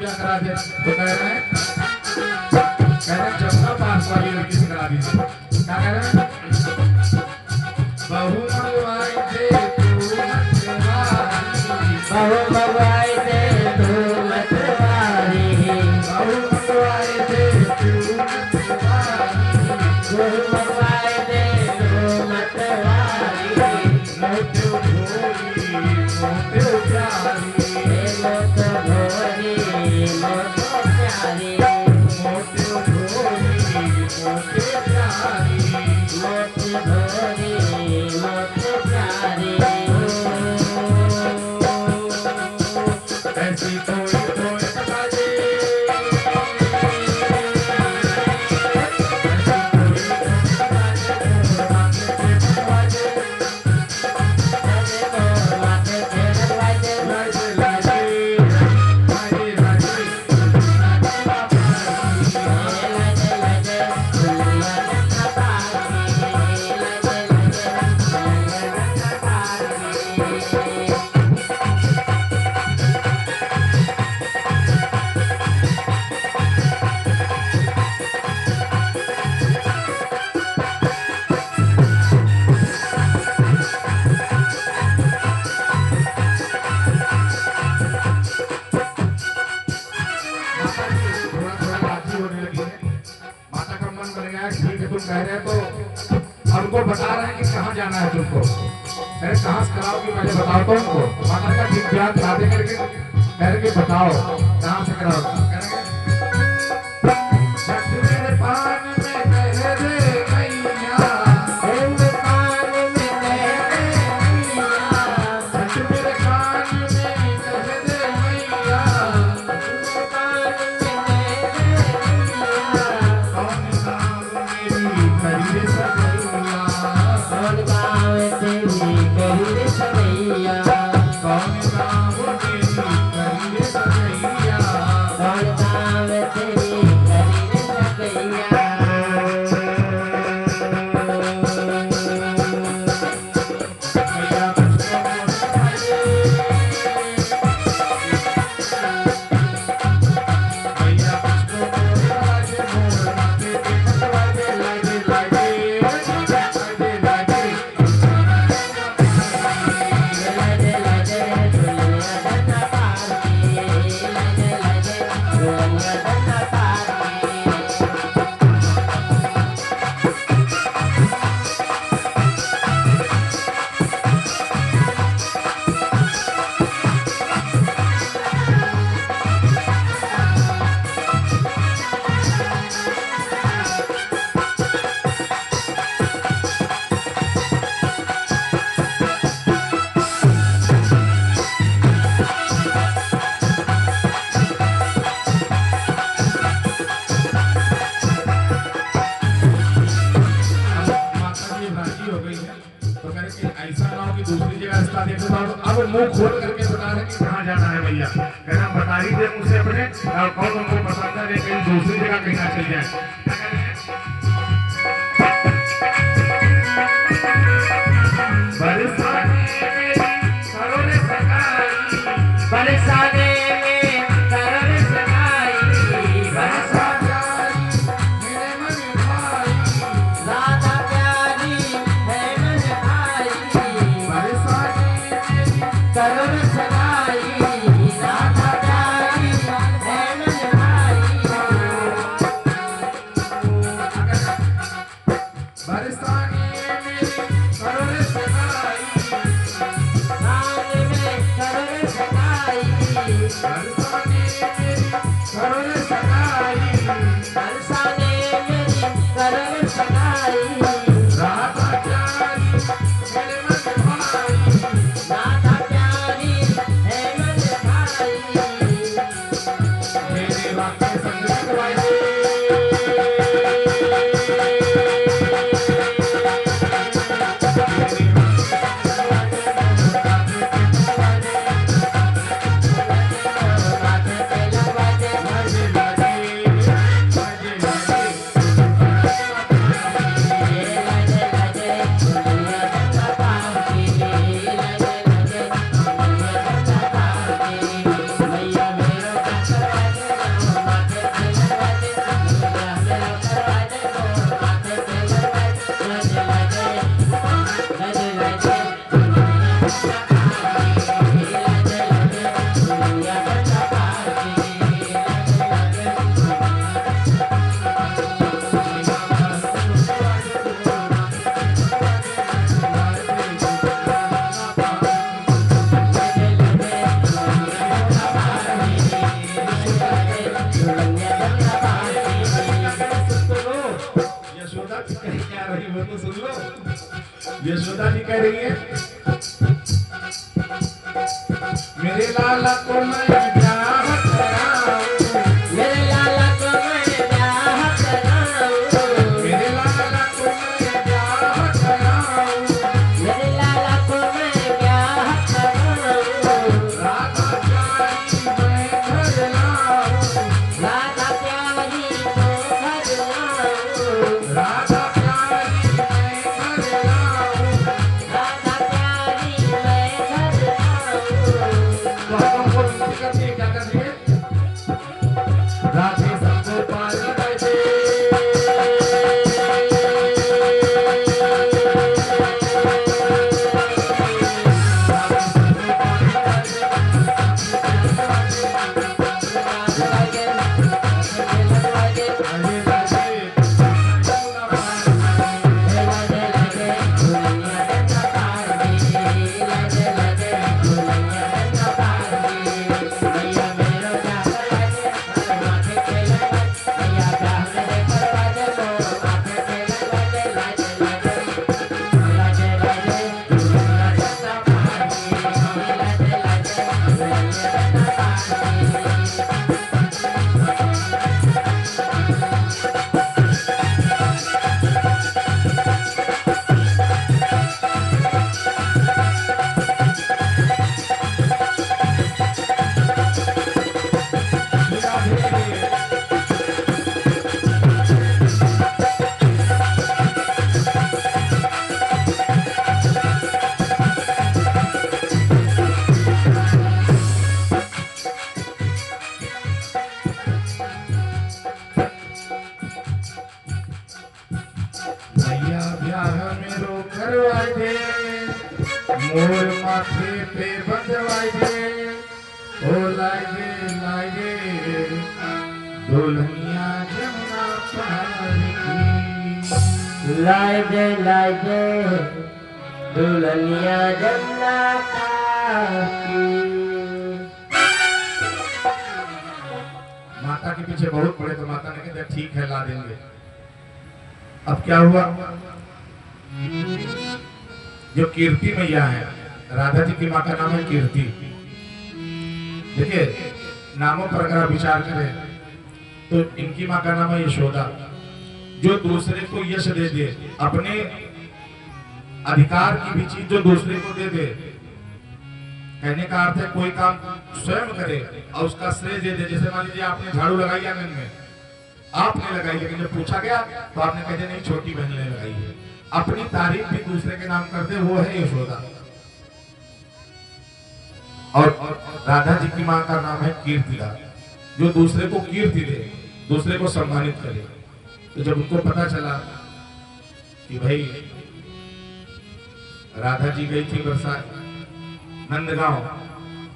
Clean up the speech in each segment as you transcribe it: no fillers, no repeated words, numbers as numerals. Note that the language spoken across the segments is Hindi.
क्या करा दे तो कह रहे हैं जमुना पास वाली लड़की से करा दीजिए। क्या कह रहे हैं बहु मंगवाई दे बहु मंगवाई दे तू मतवारी बहु मंगवाई दे बहु मंगवाई दे तू मतवारी मोत्यो भोरी मोत्यो प्यारी मोत भोरी मोत प्यारी मोत्यो भोरी मोत्यो प्यारी मोत भोरी मोत प्यारी ऐसी कोई कोई बाजे कह रहे हैं तो हमको बता रहे हैं कि कहाँ जाना है तुमको। अरे कहाँ से कराओगे पहले बताओ तो उनको। माता का ठीक ध्यान शादी करके बताओ कहाँ से कराओगे। मेरे पान में कह रे मैया मेरे कान में कह रे मैया मेरे कान में कह रे मैया कान में कह रे मैया कौन नाम मेरी करिए सगैया कौन गाँव तेरी कही सगैया कौन नाम मेरी करिए सगैया कौन गाँव तेरी कही सगैया मैया मुझको मैया मुझको मोराजे मोर माथे पे मतवाजे लागे लागे लागे लागे लगे लगे दुनिया धना पारी लगे लगे दुनिया धना पारी माता जी राजी हो गई है तो कह रहे कि ऐसा ना हो कि दूसरी जगह रास्ता देख लो। अब मुंह खोल करके बता रहे कि कहाँ जाना है भैया। कहना बता ही दे मुझसे अपने और कौन उनको बताता है कहीं दूसरी जगह कहीं ना चल जाए। बरसाने में करो रे सगाई बरसाने में करन सगाई बरसा जाई मेरे मन भाई राधा प्यारी है मन भाई बरसाने में करन सगाई राधा प्यारी है मन भाई बरसाने में करो रे सगाई रात में करन सगाई बरसाने में करो रे सगाई बरसाने में करन सगाई राधा प्यारी मेरे मन भाई राधा प्यारी है मन भाई मेरे वाके संग वाले माथे पे लगवा दे यशोदा जी कह रही है मेरे लाला को मैं ब्याह कराऊं, मेरे लाला को मैं ब्याह कराऊं, मेरे लाला को मैं ब्याह कराऊं, मेरे लाला को मैं ब्याह कराऊं, राधा प्यारी मैं घर लाऊं, राधा प्यारी को घर लाऊं, राधा प्यारी मैं घर लाऊं। राधा प्यारी मैं घर लाऊं। तो हम लोग विनती करते हैं, क्या करते हैं? राधे सबको पारी बैठे, भैया ब्याह में रो करवाई दे, मोर माथे पे बंधवाई दे, ओ लागे दुल्हनिया जमुना पार की। लाए दे दुल्हनिया जमुना की। माता के पीछे बहुत पड़े तो माता ने कहा ठीक है ला देंगे। अब क्या हुआ, जो कीर्ति मैया है, राधा जी की माँ का नाम है कीर्ति। देखिए नामों पर अगर आप विचार करें तो इनकी माँ का नाम है यशोदा, जो दूसरे को यश दे दे, अपने अधिकार की भी चीज जो दूसरे को दे दे। कहने का अर्थ है कोई काम स्वयं करे और उसका श्रेय दे दे। जैसे मान लीजिए आपने झाड़ू लगाई आंगन में, आपने लगाई, लेकिन जब पूछा गया तो आपने कहा नहीं छोटी बहन ने लगाई है। अपनी तारीफ भी दूसरे के नाम करते, वो है यशोदा। और राधा जी की माँ का नाम है कीर्तिदा, जो दूसरे को कीर्ति दे, दूसरे को सम्मानित करे। तो जब उनको पता चला कि भाई राधा जी गई थी बरसात नंदगांव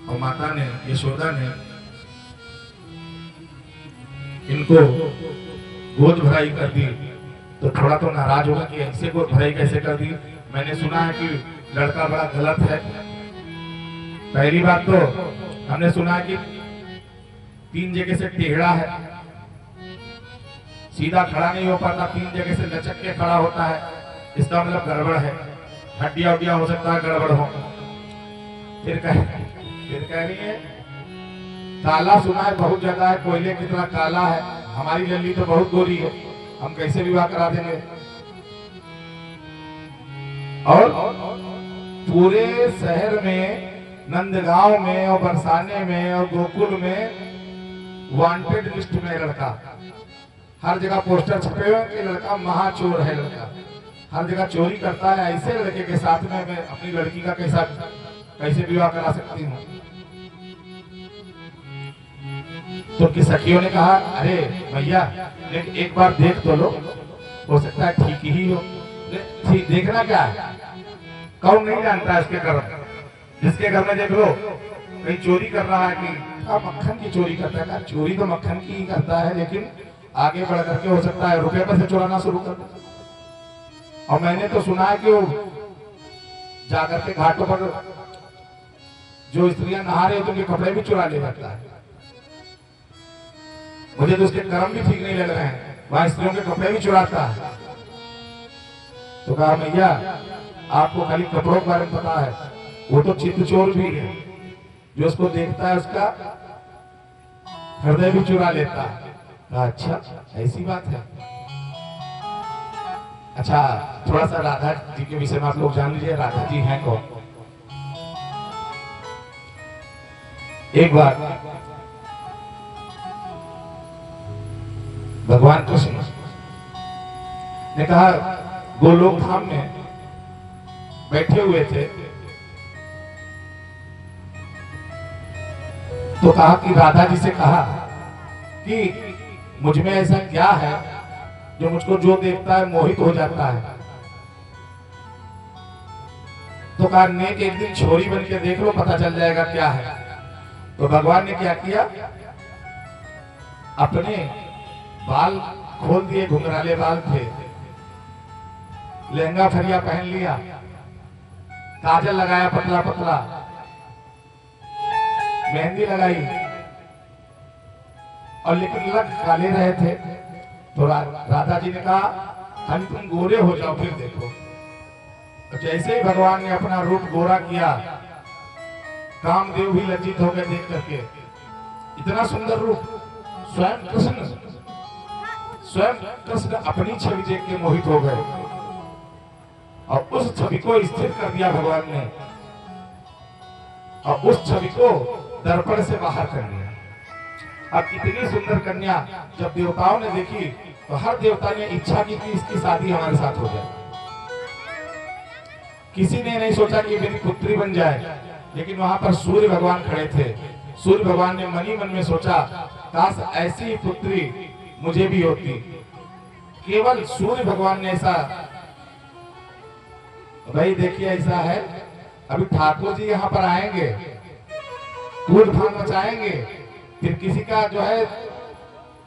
और माता ने यशोदा ने इनको गोद भराई कर दी, तो थोड़ा तो नाराज होगा कि ऐसे गोद भराई कैसे कर दी। मैंने सुना है कि लड़का बड़ा गलत है। पहली बात तो हमने सुना है कि 3 जगह से टेढ़ा है, सीधा खड़ा नहीं हो पाता, 3 जगह से लचक के खड़ा होता है। इसका मतलब गड़बड़ है, हड्डियां उड्डियां हो सकता है गड़बड़ हो। फिर कह रही है काला सुना है बहुत ज्यादा है, कोयले की तरह काला है। हमारी लल्ली तो बहुत गोरी है, हम कैसे विवाह करा देंगे। और पूरे शहर में, नंदगांव में और बरसाने में और गोकुल में वांटेड लिस्ट में लड़का, हर जगह पोस्टर छपे हुए कि लड़का महाचोर है, लड़का हर जगह चोरी करता है। ऐसे लड़के के साथ में मैं अपनी लड़की का कैसे विवाह करा सकती हूँ। तो उनकी सखियों ने कहा अरे भैया एक बार देख तो लो, हो सकता है ठीक ही हो। देखना क्या है, कौन नहीं जानता है इसके घर, जिसके घर में देख लो कहीं चोरी कर रहा है कि मक्खन की चोरी करता है। चोरी तो मक्खन की ही करता है, लेकिन आगे बढ़ करके हो सकता है रुपए पर से चुराना शुरू कर दे। और मैंने तो सुना है कि वो जाकर के घाटों पर जो स्त्रियां नहा रही है तो उनके कपड़े भी चुरा ले जाता है। मुझे तो उसके कर्म भी ठीक नहीं लग रहे हैं, वहां स्त्रियों के कपड़े भी चुराता है। तो कहा मैया आपको खाली कपड़ों के बारे में पता है, वो तो चित्तचोर भी है, जो उसको देखता है उसका हृदय भी चुरा लेता है। कहा अच्छा ऐसी बात है। अच्छा थोड़ा सा राधा जी के विषय में आप लोग जान लीजिए, राधा जी हैं कौन। एक बार भगवान कृष्ण ने कहा गोलोक धाम में बैठे हुए थे, तो कहा कि राधा जी से कहा कि मुझ में ऐसा क्या है जो मुझको जो देखता है मोहित हो जाता है। तो कहा नेक एक दिन छोरी बन के देख लो, पता चल जाएगा क्या है। तो भगवान ने क्या किया, अपने बाल खोल दिए, घुंघराले बाल थे, लहंगा फरिया पहन लिया, काजल लगाया पतला पतला, मेहंदी लगाई, और लेकिन लग काले रहे थे। तो राधा जी ने कहा हम तुम गोरे हो जाओ फिर देखो। तो जैसे ही भगवान ने अपना रूप गोरा किया, कामदेव भी लज्जित हो गए देख करके, इतना सुंदर रूप। स्वयं कृष्ण अपनी छवि देख के मोहित हो गए और उस छवि को स्थिर कर दिया भगवान ने, और उस छवि को दर्पण से बाहर कर दिया। अब इतनी सुंदर कन्या जब देवताओं ने देखी तो हर देवता ने इच्छा की कि इसकी शादी हमारे साथ हो जाए। किसी ने नहीं सोचा कि मेरी पुत्री बन जाए, लेकिन वहां पर सूर्य भगवान खड़े थे। सूर्य भगवान ने मन ही मन में सोचा काश ऐसी पुत्री मुझे भी होती। केवल सूर्य भगवान ने ऐसा, भाई देखिए ऐसा है, अभी ठाकुर जी यहाँ पर आएंगे, कूद फान मचाएंगे, फिर किसी का जो है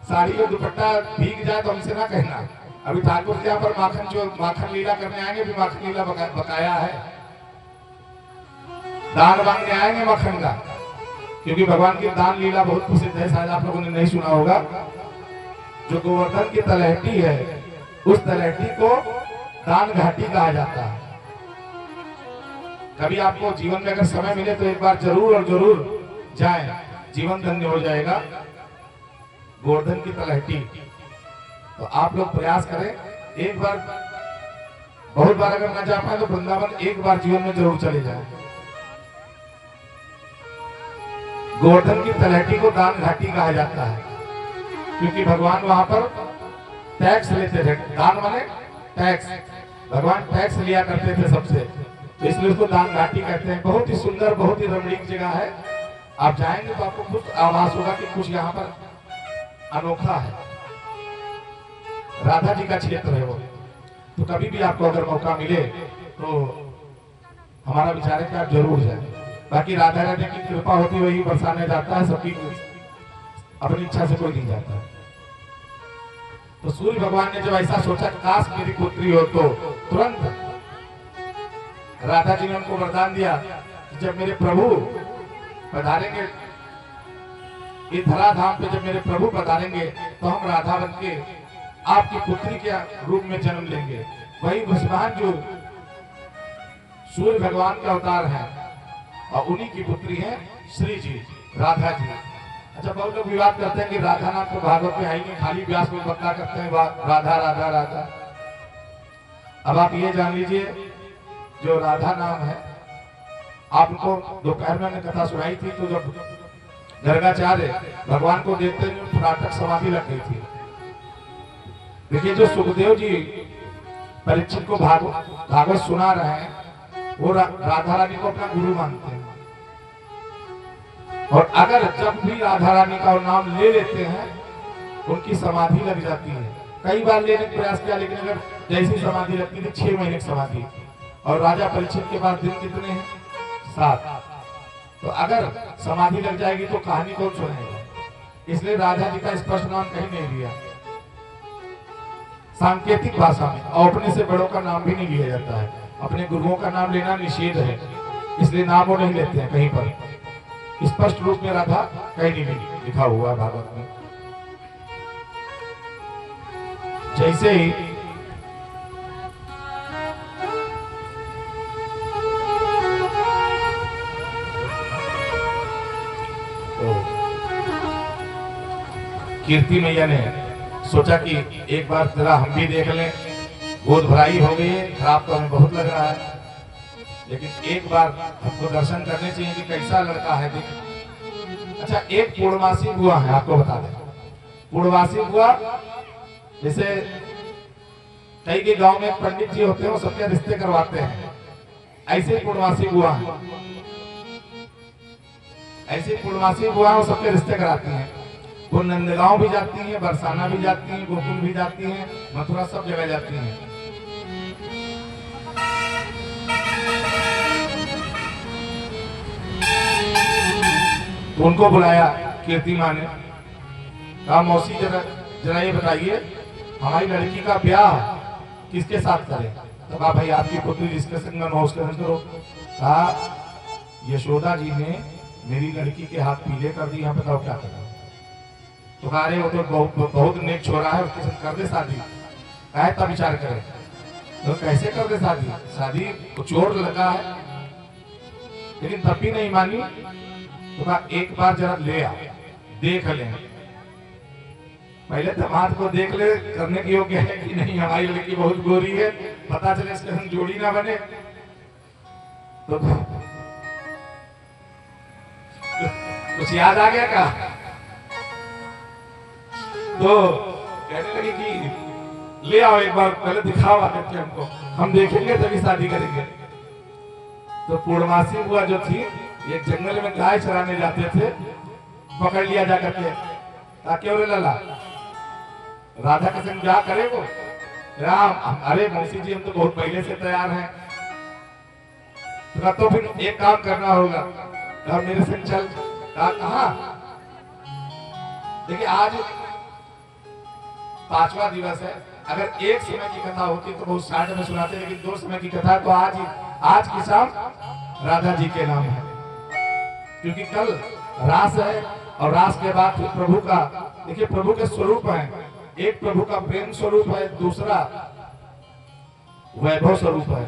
साड़ी और दुपट्टा भीग जाए तो हमसे ना कहना। अभी ठाकुर जी यहाँ पर माखन लीला करने आएंगे, भी माखन लीला बकाया है, दान मांगने आएंगे माखन का, क्योंकि भगवान की दान लीला बहुत प्रसिद्ध है, शायद आप लोगों ने नहीं सुना होगा। जो गोवर्धन की तलहटी है, उस तलहटी को दान घाटी कहा जाता है। कभी आपको जीवन में अगर समय मिले तो एक बार जरूर और जरूर जाएं, जीवन धन्य हो जाएगा। गोवर्धन की तलहटी, तो आप लोग प्रयास करें, एक बार, बहुत बार अगर ना जा पाए तो वृंदावन एक बार जीवन में जरूर चले जाएं। गोवर्धन की तलहटी को दान घाटी कहा जाता है, क्योंकि भगवान वहां पर टैक्स लेते थे। दान माने टैक्स, भगवान टैक्स लिया करते थे सबसे, तो इसलिए उसको दान घाटी कहते हैं। बहुत ही सुंदर, बहुत ही रमणीक जगह है। आप जाएंगे तो आपको खुद आभास होगा कि कुछ यहाँ पर अनोखा है। राधा जी का क्षेत्र है वो। तो कभी भी आपको अगर मौका मिले तो हमारा विचार है कि आप जरूर जाए। बाकी राधा रानी की कृपा होती वही बरसाने जाता है, सबकी अपनी इच्छा से कोई नहीं जाता। तो सूर्य भगवान ने जब ऐसा सोचा काश मेरी पुत्री हो, तो तुरंत राधा जी ने उनको वरदान दिया कि जब मेरे प्रभु पधारेंगे ये धराधाम पे, जब मेरे प्रभु पधारेंगे तो हम राधा बन के आपकी पुत्री के रूप में जन्म लेंगे। वही भगवान जो सूर्य भगवान का अवतार है और उन्हीं की पुत्री है श्री जी, राधा जी। अच्छा, बहुत लोग विवाद करते हैं कि राधा नाम तो भागवत में है ही नहीं, खाली व्यास में बता करते हैं राधा राधा राधा। अब आप ये जान लीजिए, जो राधा नाम है, आपको दोपहर में कथा सुनाई थी, तो जब गर्गाचार्य भगवान को देखते हुए फटाक समाधि लग गई थी। देखिए, जो सुखदेव जी परीक्षित को भागवत सुना रहे हैं, वो राधा रानी को अपना गुरु मानते हैं, और अगर जब भी राधा रानी का नाम ले लेते हैं उनकी समाधि लग जाती है। कई बार लेने का प्रयास किया, लेकिन अगर जैसी समाधि लगती थी 6 महीने की समाधि, और राजा परीक्षित के पास दिन कितने हैं? 7। तो अगर समाधि लग जाएगी तो कहानी कौन सुनेगा? इसलिए राधा जी का स्पष्ट नाम कहीं नहीं लिया। सांकेतिक भाषा में और अपने से बड़ों का नाम भी नहीं लिया जाता है, अपने गुरुओं का नाम लेना निषेध है, इसलिए नाम वो नहीं लेते हैं कहीं पर। स्पष्ट रूप में राधा कहीं नहीं लिखा हुआ भागवत में। जैसे ही कीर्ति मैया ने सोचा कि एक बार जरा हम भी देख लें, गोद भराई हो गई है, खराब तो हमें बहुत लग रहा है, लेकिन एक बार हमको दर्शन करने चाहिए कि कैसा लड़का है देख। अच्छा, एक पूर्णमासी बुआ है, आपको बता दें, पूर्णमासी बुआ जैसे कई के गांव में पंडित जी होते हैं, वो सबके रिश्ते करवाते हैं, ऐसे पूर्णमासी बुआ है, ऐसी पूर्णमासी बुआ वो सबके रिश्ते कराती हैं। वो नंदगांव भी जाती हैं, बरसाना भी जाती हैं, गोकुल भी जाती हैं, मथुरा सब जगह जाती हैं। तो उनको बुलाया कीर्ति माँ ने, कहा मौसी जरा जरा ये बताइए हमारी लड़की का ब्याह किसके साथ करें। तो कहा भाई आपकी पुत्री जिसके संग में उसके संग करो। कहा यशोदा जी ने मेरी लड़की के हाथ पीले कर दी, यहाँ बताओ क्या करें। तो कहा अरे वो तो बहुत नेक छोरा है, उसके साथ कर दे शादी। कहा तब विचार करें। तो कैसे कर दे शादी, शादी को चोर लगा है, लेकिन तब भी नहीं मानी। तो कहा एक बार जरा ले आ, देख ले, पहले दामाद को देख ले करने की योग्य है कि नहीं, हमारी लड़की बहुत गोरी है, पता चले इसके हम जोड़ी ना बने। तो कुछ याद आ गया का? तो कहने लगी कि ले आओ एक बार, पहले दिखाओ आकर हमको, हम देखेंगे तभी शादी करेंगे। तो पूर्णमासी बुआ जो थी, एक जंगल में गाय चराने जाते थे, पकड़ लिया जाकर के, ताकि और लला राधा का संग ब्याह करे वो राम। अरे मौसी जी हम तो बहुत पहले से तैयार हैं। तो फिर एक काम करना होगा, कहा मेरे संग चल। कहा देखिए आज 5वां दिवस है, अगर एक समय की कथा होती तो बहुत 60 में सुनाते, लेकिन 2 समय की कथा तो आज की शाम राधा जी के नाम है, क्योंकि कल रास है और रास के बाद फिर प्रभु का, देखिए प्रभु के स्वरूप है, एक प्रभु का प्रेम स्वरूप है, दूसरा वैभव स्वरूप है।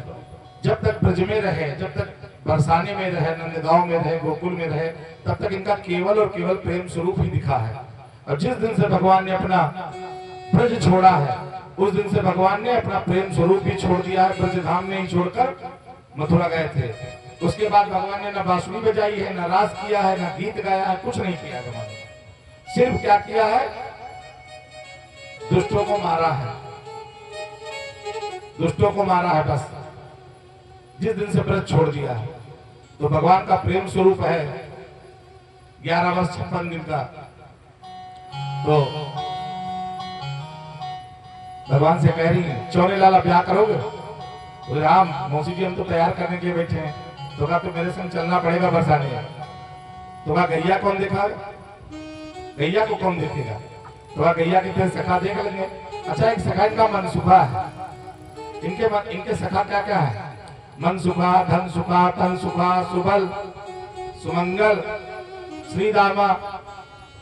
जब तक ब्रज में रहे, जब तक बरसाने में रहे, नंदगांव में रहे, गोकुल में रहे, तब तक इनका केवल और केवल प्रेम स्वरूप ही दिखा है। और जिस दिन से भगवान ने अपना ब्रज छोड़ा है, उस दिन से भगवान ने अपना प्रेम स्वरूप भी छोड़ दिया है। ब्रज धाम में ही छोड़कर मथुरा गए थे। उसके बाद भगवान ने न बांसुरी बजाई है, न रास किया है, न गीत गाया है, कुछ नहीं किया भगवान ने। सिर्फ क्या किया है, दुष्टों को मारा है, दुष्टों को मारा है बस। जिस दिन से ब्रज छोड़ दिया है, तो भगवान का प्रेम स्वरूप है 11 वर्ष 56 दिन का। तो भगवान से कह रही है चौरे लाला ब्याह करोगे? बोले राम मौसी जी हम तो तैयार करने के लिए बैठे हैं। तो कहा तो मेरे संग चलना पड़ेगा बरसाने। तो कहा गैया कौन देखा, गैया को कौन देखेगा? तो कहा गैया के फिर सखा देख लेंगे। अच्छा, एक सखा इनका मनसुखा है, इनके सखा क्या क्या है? मन सुखा, धन सुखा, तन सुखा, सुबल, सुमंगल, श्रीदामा,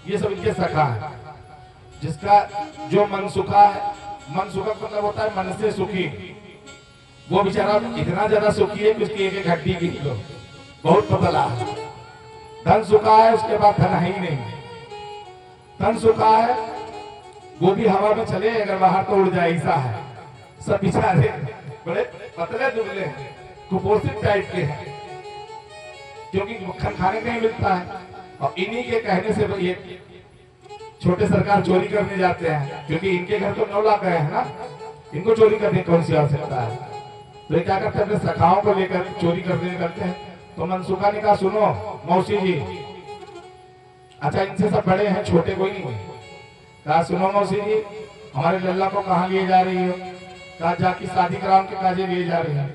ये सब इनके सखा है। जिसका जो मन सुखा है, मन सुखा मतलब होता है मन से सुखी, वो बेचारा इतना ज्यादा सुखी है कि उसकी एक एक हड्डी गिन लो, बहुत पतला है। धन सुखा है, उसके बाद धन है ही नहीं। धन सुखा है, वो भी हवा में चले अगर बाहर तो उड़ जाए, ऐसा है। सब बेचारे बड़े पतले दुबले हैं, कुपोषित टाइप के हैं, क्योंकि मक्खन खाने नहीं मिलता है। और इन्हीं के कहने से ये छोटे सरकार चोरी करने जाते हैं, क्योंकि इनके घर तो 9 लाख गए हैं ना, इनको चोरी करने कौन सी आवश्यकता है। तो ये क्या करते हैं, अपने सखाओं को लेकर चोरी करने करते हैं। तो मनसुखा ने कहा सुनो मौसी जी, अच्छा इनसे सब बड़े हैं, छोटे कोई नहीं। कहा सुनो मौसी जी, हमारे लल्ला को कहाँ लिए जा रही हो? कहा जाके शादी कराओ के काजे लिए जा रही है।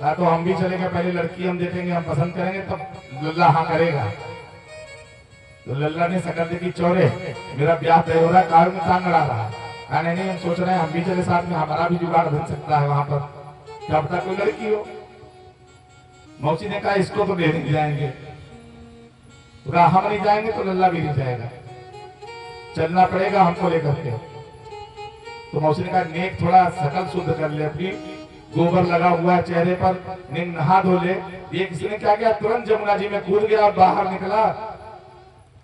कहा तो हम भी चलेंगे, पहले लड़की हम देखेंगे, हम पसंद करेंगे तब लल्ला हाँ करेगा। तो लल्ला ने शकल देखी, चौरे मेरा ब्याह तय हो रहा है, कार में टांग अड़ा रहा है। कहा नहीं हम सोच रहे हैं हम भी चले साथ में, हमारा भी जुगाड़ बन सकता है वहां पर, क्या पता कोई लड़की हो। मौसी ने कहा इसको तो ले नहीं जाएंगे। तो कहा हम नहीं जाएंगे तो लल्ला भी नहीं जाएगा, चलना पड़ेगा हमको लेकर के। तो मौसी ने कहा नेक थोड़ा शकल शुद्ध कर ले अपनी, गोबर लगा हुआ है चेहरे पर, नहा धो ले। ये किसी ने क्या किया, तुरंत जमुना जी में कूद गया और बाहर निकला।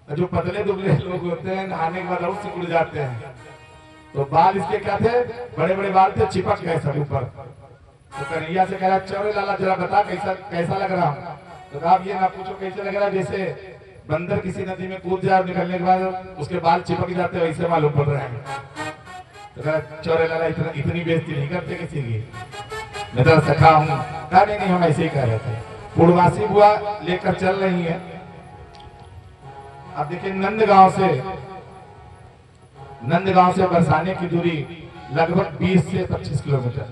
जो पतले दुबले लोग होते हैं नहाने के बाद और सिकुड़ जाते हैं, तो बाल इसके क्या थे, बड़े बड़े बाल थे, चिपक गए सब ऊपर। तो कन्हैया से कह रहा चौरे लाला जरा बता कैसा कैसा लग रहा। तो कहा ये ना पूछो कैसे लग रहा, जैसे बंदर किसी नदी में कूद जाए और निकलने के बाद उसके बाल चिपक जाते वैसे मालूम पड़ रहे हैं। तो कहा चौरे लाला इतनी बेइज्जती नहीं करते किसी की, मैं तो सखा हूँ। कहा नहीं हम ऐसे ही कह रहे थे। पूर्वासी बुआ लेकर चल रही है। अब देखिए नंदगांव से बरसाने की दूरी लगभग 20 से 25 किलोमीटर।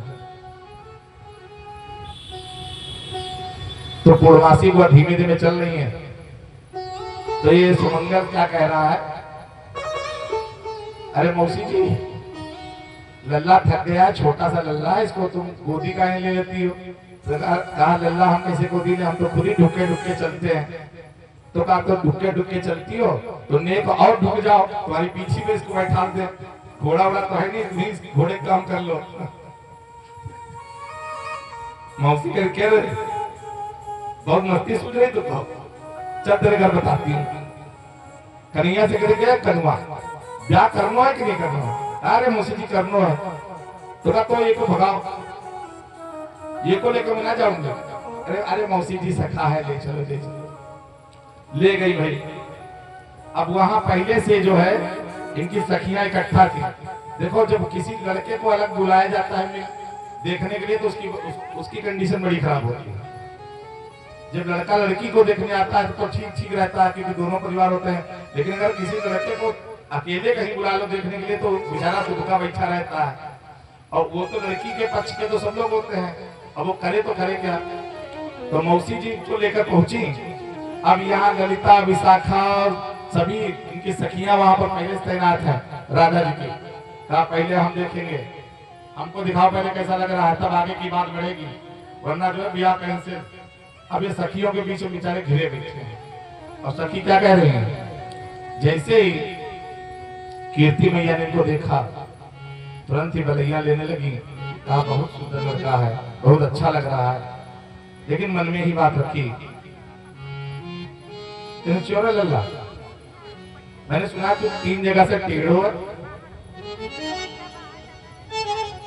तो पूर्वासी बुआ धीमे धीमे चल रही है। तो ये सुमंगल क्या कह रहा है, अरे मौसी जी लल्ला थक गया है, छोटा सा लल्ला है, इसको तुम गोदी काहे ले लेती हो। तो कहा लल्ला हम कैसे गोदी ले, हम तो खुद ही ढुके ढुके चलते हैं। तो कहा तो ढुके ढुके चलती हो तो नेक और ढुक जाओ, तुम्हारी पीछे में इसको बैठा दे, घोड़ा वोड़ा तो है नहीं, तुम्ही घोड़े काम कर लो। मौसी कह रहे बहुत मस्ती सूझ रही, तो चल तेरे घर बताती हूँ। कन्हैया से करे गया कनुआ, ब्याह करना है कि नहीं करना। अरे मौसी जी करना है। तो कहा तो ये को भगाओ, ये को लेकर मैं ना जाऊंगा। अरे अरे मौसी जी सखा है, ले चलो ले चलो। ले गई भाई। अब वहां पहले से जो है इनकी सखियां इकट्ठा थी। देखो जब किसी लड़के को अलग बुलाया जाता है देखने के लिए तो उसकी कंडीशन बड़ी खराब होती है। जब लड़का लड़की को देखने आता है तो ठीक ठीक रहता है क्योंकि दोनों परिवार होते हैं, लेकिन अगर किसी लड़के को अकेले कहीं बुला लो देखने के लिए तो बेचारा दुबका बैठा रहता है। और वो तो लड़की के पक्ष के तो सब लोग होते हैं, अब वो करे तो करे क्या। तो मौसी जी को लेकर पहुंची। अब यहाँ ललिता विशाखा सभी इनकी सखियां वहां पर पहले से तैनात है राधा जी की। कहा पहले हम देखेंगे, हमको दिखाओ पहले कैसा लग रहा है, तब आगे की बात बढ़ेगी, वरना जो है ब्याह कहीं से। अब ये सखियों के बीच में बेचारे घिरे बैठे हैं। और सखी क्या कह रहे हैं, जैसे ही कीर्ति मैया ने इनको देखा तुरंत ही बलैया लेने लगी। कहा बहुत सुंदर लड़का है, बहुत अच्छा लग रहा है, लेकिन मन में ही बात रखी, चोर लल्ला मैंने सुना तू 3 जगह से टेढ़ो है।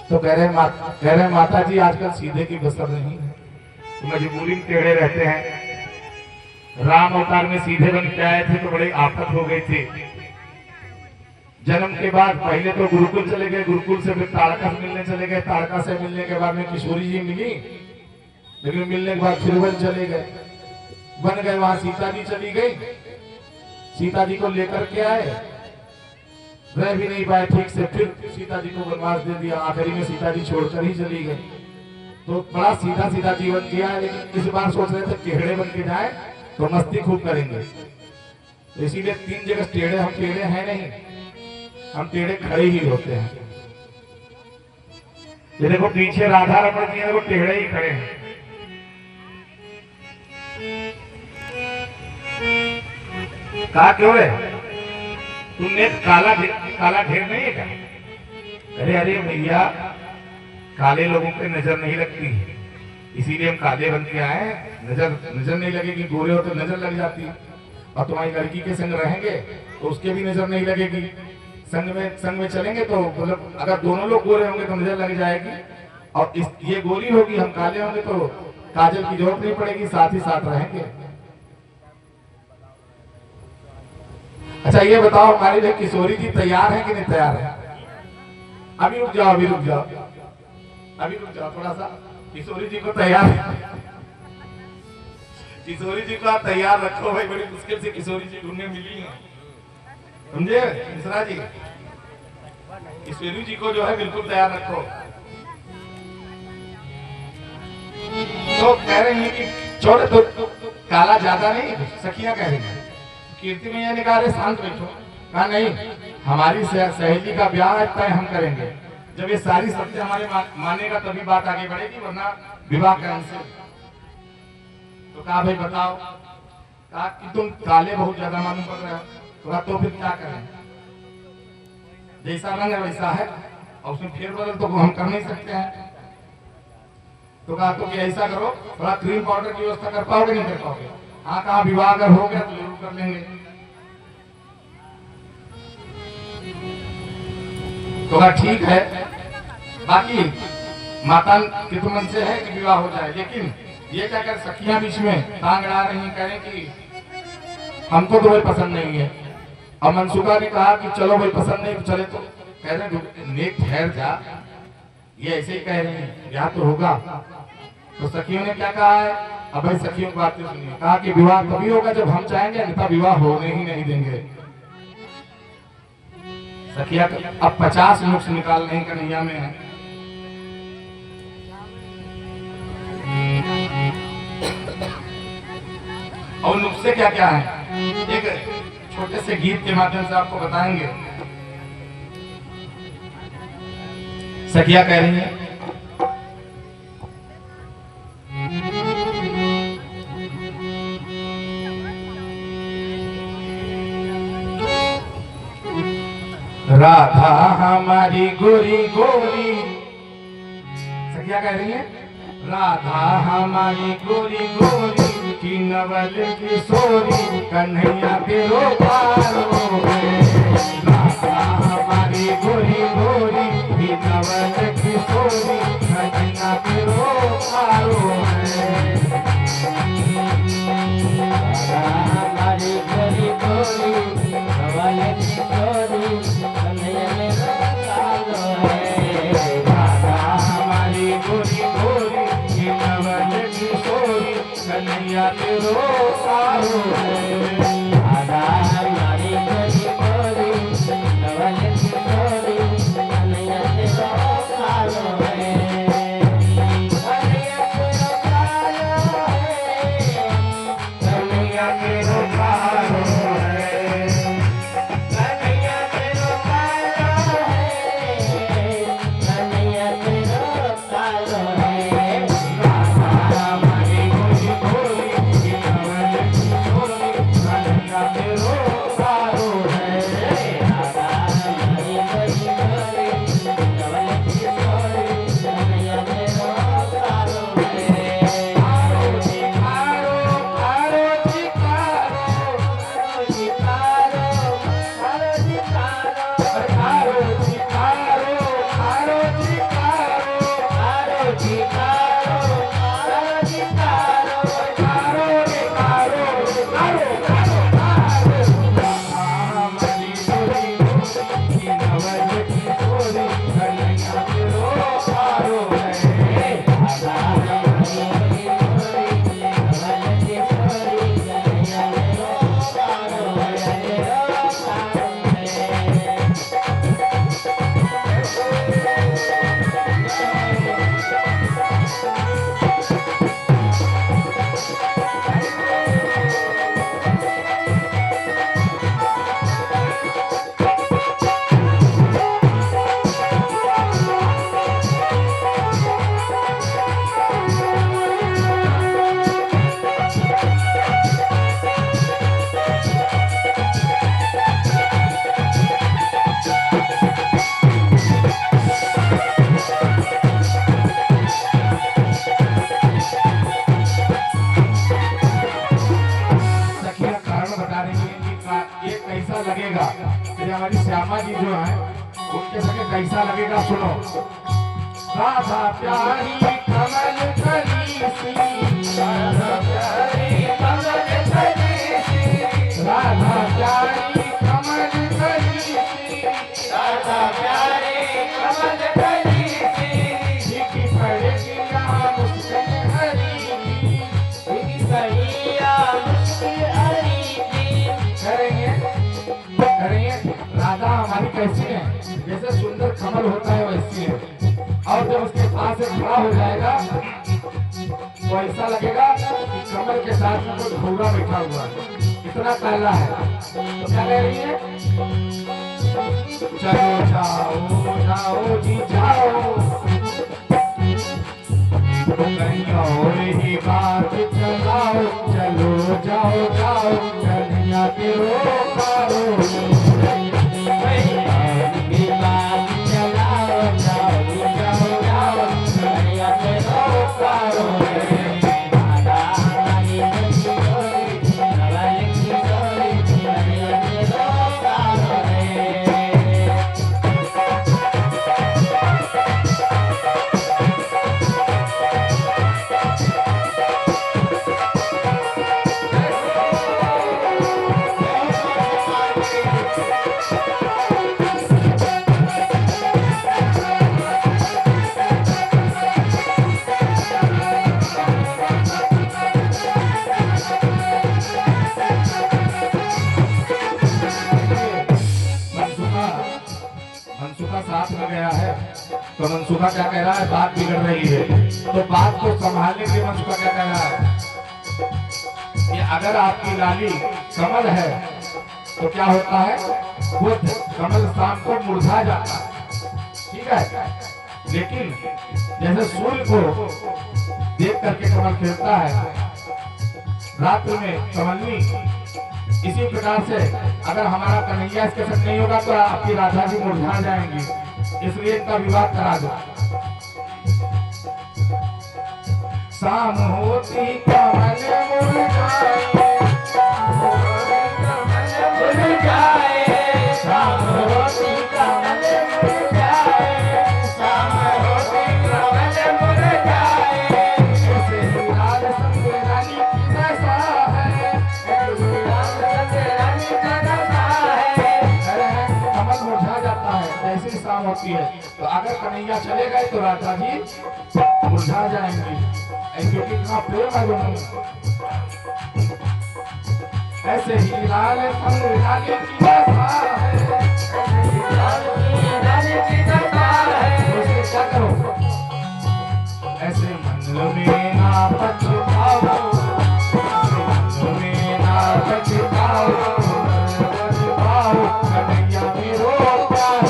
तो कह रहे माता जी आजकल सीधे की बसर नहीं है, तो मजबूरी में टेढ़े रहते हैं। राम अवतार में सीधे बन के आए थे तो बड़ी आफत हो गई थी। जन्म के बाद पहले तो गुरुकुल चले गए, गुरुकुल से फिर ताड़का से मिलने चले गए, ताड़का से मिलने के बाद में किशोरी जी मिली, लेकिन मिलने के बाद फिर वन चले गए, बन गए वहां सीता जी चली गई। सीता जी को लेकर के आए, रह भी नहीं पाए ठीक से, फिर सीता जी को वनवास दे दिया, आखिरी में सीता जी छोड़कर ही चली गई। तो बड़ा सीधा सीधा जीवन जिया है, लेकिन इस बार सोच रहे थे टेढ़े बन के जाए तो मस्ती खूब करेंगे। तो इसीलिए 3 जगह टेढ़े, हम टेढ़े हैं नहीं, हम टेढ़े खड़े ही होते हैं। ये देखो पीछे राधा रमण जी देखो टेढ़े ही खड़े हैं। कहा क्यों रे, तुमने काला घेर नहीं है क्या। अरे अरे भैया काले लोगों पे नजर नहीं लगती, इसीलिए हम काले बन के आए, नजर नहीं लगेगी, गोरे हो तो नजर लग जाती है। और तुम्हारी लड़की के संग रहेंगे तो उसके भी नजर नहीं लगेगी, संग में चलेंगे तो मतलब अगर दोनों लोग गोरे होंगे तो नजर लग जाएगी, और ये गोरी होगी हम काले होंगे तो काजल की जरूरत नहीं पड़ेगी, साथ ही साथ रहेंगे। अच्छा ये बताओ हमारी लिए किशोरी जी तैयार है कि नहीं तैयार है। अभी रुक जाओ, अभी रुक जाओ, अभी रुक जाओ थोड़ा सा। किशोरी जी को तैयार, किशोरी जी को आप तैयार रखो भाई, बड़ी मुश्किल से किशोरी जी ढूंढने मिली है, समझे मिश्रा जी। किशोरी जी को जो है बिल्कुल तैयार रखो। तो कह रही है कि छोड़े तो काला ज्यादा नहीं, सखियां कह रही है। कीर्ति मैया ने कहा शांत बैठो। कहा नहीं, हमारी सहेली का ब्याह तय हम करेंगे, जब ये सारी सत्य हमारे मानेगा तभी बात आगे बढ़ेगी, वरना विवाह करें से। तो कहा भाई बताओ। कहा कि तुम काले बहुत ज्यादा मालूम पड़ रहे हो। तो फिर क्या करें, जैसा रंग है वैसा है, और उसमें फेर बदल तो हम कर नहीं सकते हैं। तो कहा तो कि ऐसा करो, थोड़ा क्रीम पाउडर की व्यवस्था कर पाओगे नहीं कर पाओगे। हाँ कहा विवाह अगर हो गया तो जरूर कर लेंगे। तो कहा ठीक है, बाकी माता के तो मन से है कि विवाह हो जाए, लेकिन ये क्या कर सखियां बीच में टांग अड़ा रही, कह रहे कि हमको तो वही पसंद नहीं है। और मनसुखा ने कहा कि चलो वही पसंद नहीं तो चले, तो कह रहे नेक ठहर जा, ये ऐसे ही कह रहे हैं ब्याह तो होगा। तो सखियों ने क्या कहा है, अब भाई सखियों की बातें सुनिए। कहा कि विवाह तभी होगा जब हम चाहेंगे, अन्यथा विवाह होने ही नहीं देंगे। सखिया अब 50 नुक्स निकाल नहीं कन्हैया में है। और नुस्खे क्या क्या है, एक छोटे से गीत के माध्यम से आपको बताएंगे। सखिया कह रही है, राधा हमारी गोरी गोरी, सखिया कह रही है, राधा हमारी गोरी गोरी की नवल किशोरी कन्हैया तेरो पारो है। राधा हमारी गोरी गोरी की नवल किशोरी कन्हैया तेरो पारो है। राधा हमारी गोरी गोरी नवल किशोरी कन्हैया तेरो पारो है। राधा हमारी गोरी गोरी की नवल किशोरी कन्हैया तेरो पारो है। राधा हमारी गोरी गोरी नवल किशोरी कन्हैया तेरो पारो है। कन्हैया तेरो पारो है। कन्हैया तेरो पारो है। कन्हैया तेरो पारो है। कन्हैया तेरो पारो है। राधा हमारी गोरी गोरी की नवल किशोरी कन्हैया तेरो पारो है। राधा हमारी गोरी गोरी नवल किशोरी कन्हैया तेरो पारो है। पारो जी पारो, पारो जी पारो, पारो जी पारो, पारो जी पारो, पारो जी पारो, पारो जी पारो, पारो जी पारो, पारो जी पारो, पारो रे पारो, पारो पारो पारो। राधा हमारी गोरी गोरी की नवल किशोरी कन्हैया तेरो पारो है। राधा हमारी गोरी गोरी नवल किशोरी कन्हैया तेरो पारो है, तेरो पारो है। सखिया कारण बता रही है कि ये कैसा लगेगा, ये हमारी श्यामा जी जो है उनके संगे कैसा लगेगा, सुनो। राधा प्यारी कमल कली सी, राधा प्यारी कमल कली सी, राधा प्यारी कमल कली सी, राधा प्यारे कमल कली सी, झिकी पड़ेगी यहाँ मुस्कान हरी की। तेरी कहिया मुश्किल हरी की। करेंगे करेंगे। राधा हमारी कैसी है, जैसे सुंदर कमल होता है वैसी है। और जब उसके पास से खड़ा हो जाएगा तो ऐसा लगेगा कि कमल के साथ में कोई घोड़ा बैठा हुआ है, इतना काला है। तो क्या कह रही है, चलो जाओ जाओ जी जाओ, तो कहीं और ही बात चलाओ, चलो जाओ जाओ कन्हैया तेरो पारो है। की बात चलाओ, जाओ जाओ जाओ, कन्हैया तेरो पारो है। राधा हमारी गोरी गोरी नवल किशोरी कन्हैया तेरो पारो है। मनसुखा क्या कह रहा है, बात बिगड़ रही है, तो बात को संभालने के लिए मनसुखा क्या कह रहा है कि अगर आपकी लाली कमल है तो क्या होता है, वो कमल शाम को मुरझा जाता है, ठीक है। लेकिन जैसे सूर्य को देख करके कमल खिलता है रात्रि में कमलनी, इसी प्रकार से अगर हमारा कन्हैया इसके साथ नहीं होगा तो आपकी राधा जी मुरझा जाएंगी, इसलिए इनका विवाह करा दो। शाम होती कमल मुरझाए, शाम होती कमल मुरझाए, शाम होती कमल मुरझाए, ऐसे ही लाल संग रानी की दशा है, ऐसे ही लाल संग रानी की दशा है। कमल मुरझा जाता है जैसे ही शाम होती है, तो अगर कन्हैया चले गए तो राधा जी मुरझा जाएंगी, क्योंकि इतना प्रेम है दोनों। ऐसे ही लाल संग रानी की दशा है, ऐसे ही लाल संग रानी की दशा है। तो इसलिए क्या करो, ऐसे मन में ना पछताओ, ऐसे मन में ना पछताओ, कन्हैया मेरो प्यारो,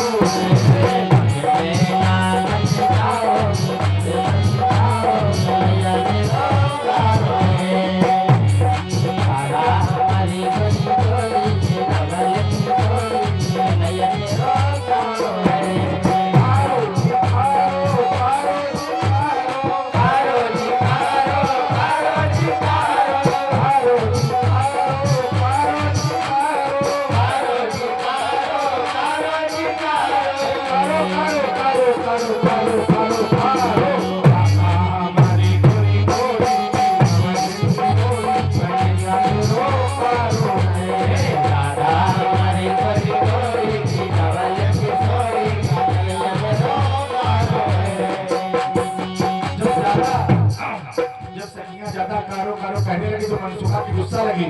ज्यादा कारो कारो कहने लगी तो मनसुखा की गुस्सा लगी,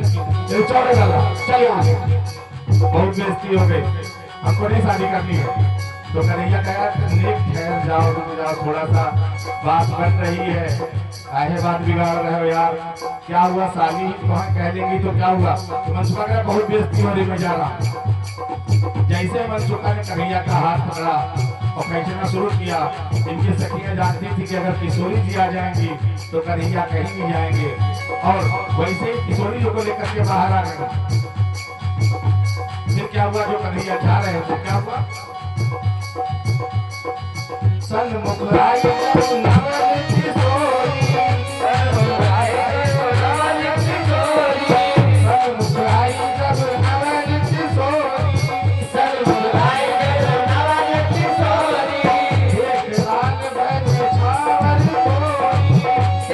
चौड़े डाला, चल आगे, बहुत बेइज्जती हो गई, हमको नहीं शादी करनी है। तो कन्हैया कहा नेक ठहर जाओ, रुक जाओ, थोड़ा सा बात बन रही है, काहे बात बिगाड़ रहे हो यार, क्या हुआ, साली वहाँ कह देंगी तो क्या हुआ। तो मनसुखा कहा बहुत बेइज्जती हो रही, मैं जा रहा हूँ। जैसे मनसुखा ने कन्हैया का हाथ पकड़ा और खींचना शुरू किया, इनकी सखियां जानती थी कि अगर किशोरी जी आ जाएंगी तो कन्हैया कहीं नहीं जाएंगे, और वैसे ही किशोरी जी को लेकर के बाहर आ गए। फिर क्या हुआ, जो कन्हैया जा रहे थे क्या हुआ, सन्मुख आई नवल किशोरी, सन्मुख आई नवल किशोरी, सन्मुख आई जब नवल किशोरी, सन्मुख आई जब नवल किशोरी, एक लाल भज छावर तोरी,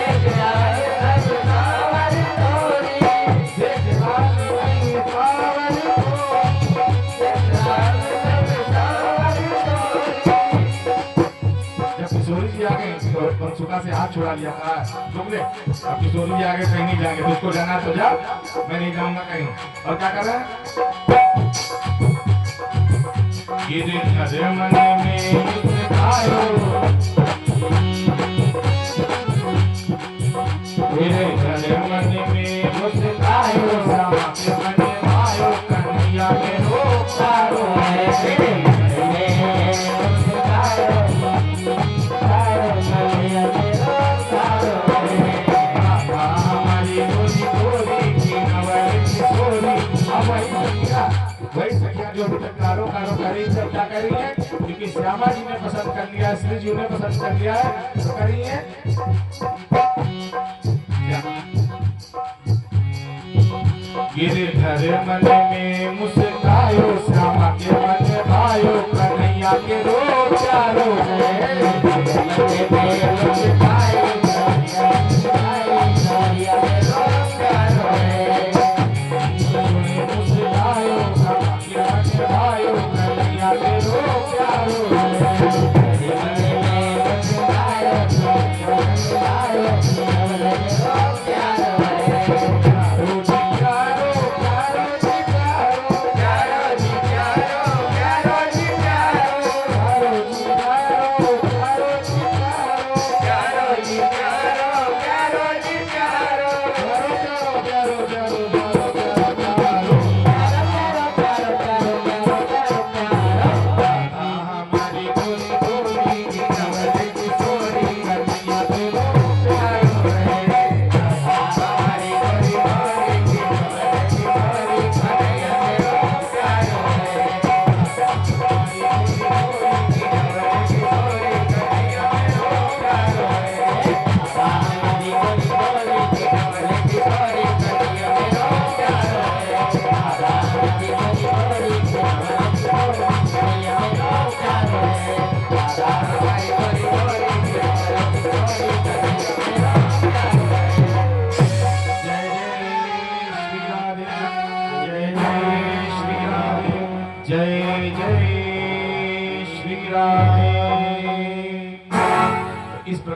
एक लाल भज छावर तोरी, एक लाल भज छावर तोरी, एक लाल भज छावर तोरी। जब किशोरी जी आ गए तो मनसुखा से हाथ छुड़ा लिया, कहा रुक ले, अब किशोरी जी आगे कहीं नहीं जाएंगे, तुझको जाना तो जा, मैं नहीं जाऊंगा कहीं। और क्या कर रहे हैं, गिर मन में मुस्कायो, गिर मन में मुस्कायो, श्यामा के मन भायो, कन्हैया मेरो प्यारो है। वही सखिया जो अभी तक कारो कारो कर रही है, क्या कर रही है, क्योंकि श्यामा जी ने पसंद कर लिया है, श्री जी ने पसंद कर लिया है, तो कर रही है गिरधर मन में मुस्कायो, श्यामा के मन भायो, कन्हैया के रो प्यारो है।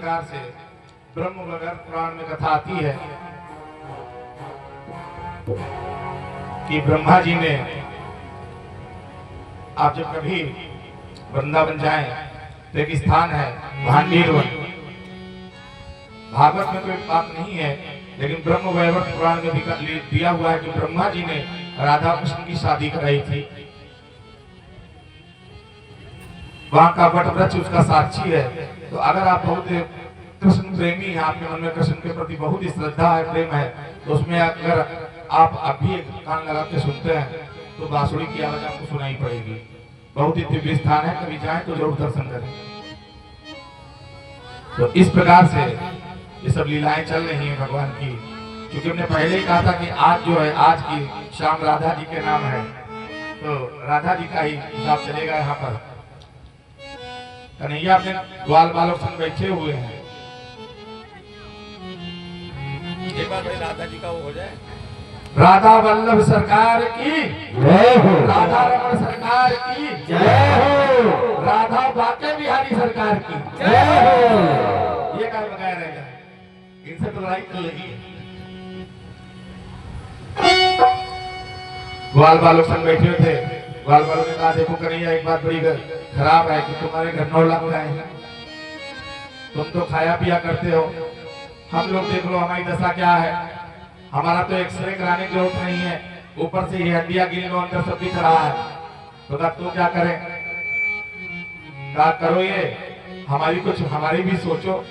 प्रकार से ब्रह्म वैवर्त पुराण में कथा आती है कि ब्रह्मा जी ने, आप जब कभी वृंदावन जाएं तो एक स्थान है भांडीरवन, भागवत में कोई बात नहीं है लेकिन ब्रह्म वैवर्त पुराण में दिया हुआ है कि ब्रह्मा जी ने राधा कृष्ण की शादी कराई थी। वहां का वट वृक्ष उसका साक्षी है। तो अगर आप बहुत कृष्ण प्रेमी हैं, आपके मन में कृष्ण के प्रति बहुत ही श्रद्धा है, प्रेम है, तो उसमें अगर आप अभी एक कान लगा के सुनते हैं तो बांसुरी की आवाज आपको सुनाई पड़ेगी। बहुत ही दिव्य स्थान है, कभी जाएं तो जरूर दर्शन करें। तो इस प्रकार से ये सब लीलाएं चल रही हैं भगवान की, क्योंकि हमने पहले ही कहा था कि आज जो है, आज की शाम राधा जी के नाम है, तो राधा जी का ही हिसाब चलेगा यहाँ पर। कन्हैया अपने ग्वाल बालों संग बैठे हुए हैं। एक बार भाई राधा जी का वो हो जाए। राधा वल्लभ सरकार की जय हो, राधा रमण सरकार की जय हो, राधा बाके बिहारी सरकार की जय हो। ये काम लगाया रहेगा, इनसे तो लड़ाई चल रही है। ग्वाल बालों संग बैठे थे। ग्वाल बालों ने कहा, देखो कन्हैया एक बात बड़ी खराब है कि तुम्हारे घर 9 लाख आए हैं, तुम तो खाया पिया करते हो, हम लोग देख लो हमारी दशा क्या है, हमारा तो एक्सरे कराने की जरूरत नहीं है, ऊपर से ये हड्डियां गिन लो, अंदर सब दिख रहा है, तो तू क्या करें? क्या करो, ये हमारी भी सोचो,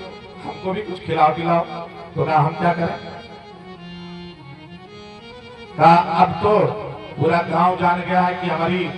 हमको भी कुछ खिलाओ पिलाओ। तो ना हम क्या करें? अब तो पूरा गांव जान गया है कि हमारी